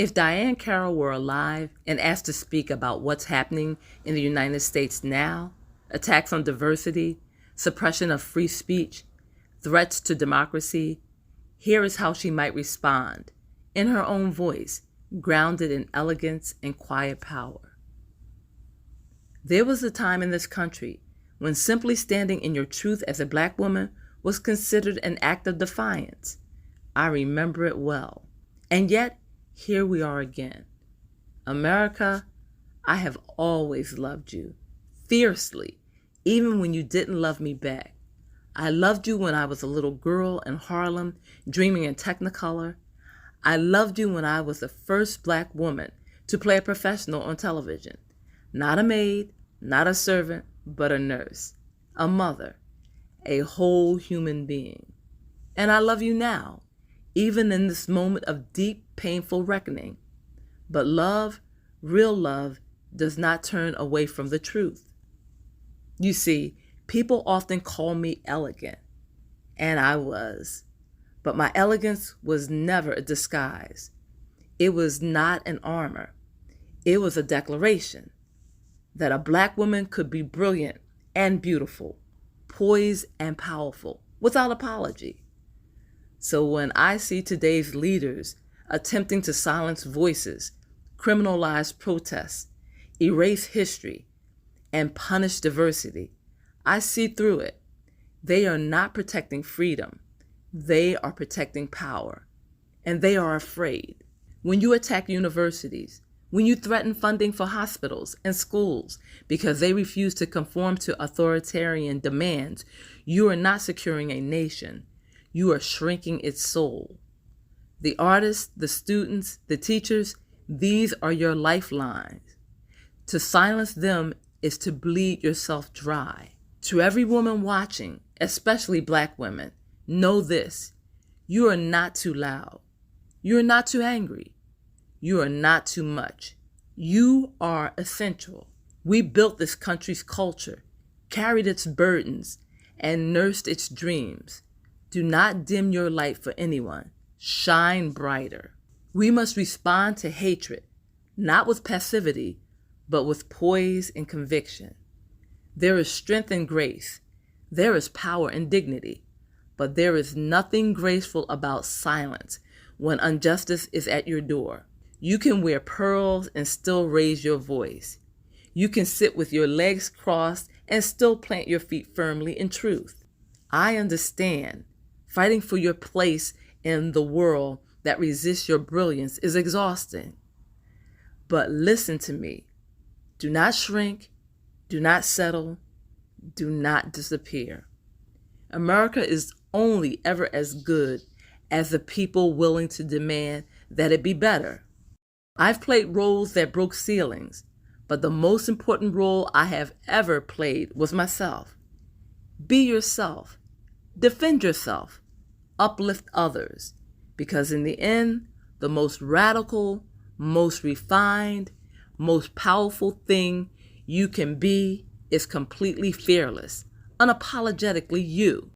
If Diane Carroll were alive and asked to speak about what's happening in the United States now, attacks on diversity, suppression of free speech, threats to democracy, here is how she might respond, in her own voice, grounded in elegance and quiet power. There was a time in this country when simply standing in your truth as a Black woman was considered an act of defiance. I remember it well. And yet, here we are again. America, I have always loved you, fiercely, even when you didn't love me back. I loved you when I was a little girl in Harlem, dreaming in Technicolor. I loved you when I was the first Black woman to play a professional on television. Not a maid, not a servant, but a nurse, a mother, a whole human being. And I love you now, even in this moment of deep, painful reckoning. But love, real love, does not turn away from the truth. You see, people often call me elegant, and I was. But my elegance was never a disguise. It was not an armor. It was a declaration that a Black woman could be brilliant and beautiful, poised and powerful, without apology. So when I see today's leaders attempting to silence voices, criminalize protests, erase history, and punish diversity, I see through it. They are not protecting freedom. They are protecting power, and they are afraid. When you attack universities, when you threaten funding for hospitals and schools because they refuse to conform to authoritarian demands, you are not securing a nation. You are shrinking its soul. The artists, the students, the teachers, these are your lifelines. To silence them is to bleed yourself dry. To every woman watching, especially Black women, know this: you are not too loud. You are not too angry. You are not too much. You are essential. We built this country's culture, carried its burdens, and nursed its dreams. Do not dim your light for anyone. Shine brighter. We must respond to hatred, not with passivity, but with poise and conviction. There is strength and grace. There is power and dignity. But there is nothing graceful about silence when injustice is at your door. You can wear pearls and still raise your voice. You can sit with your legs crossed and still plant your feet firmly in truth. I understand. Fighting for your place in the world that resists your brilliance is exhausting. But listen to me. Do not shrink. Do not settle. Do not disappear. America is only ever as good as the people willing to demand that it be better. I've played roles that broke ceilings, but the most important role I have ever played was myself. Be yourself. Defend yourself. Uplift others. Because in the end, the most radical, most refined, most powerful thing you can be is completely fearless, unapologetically you.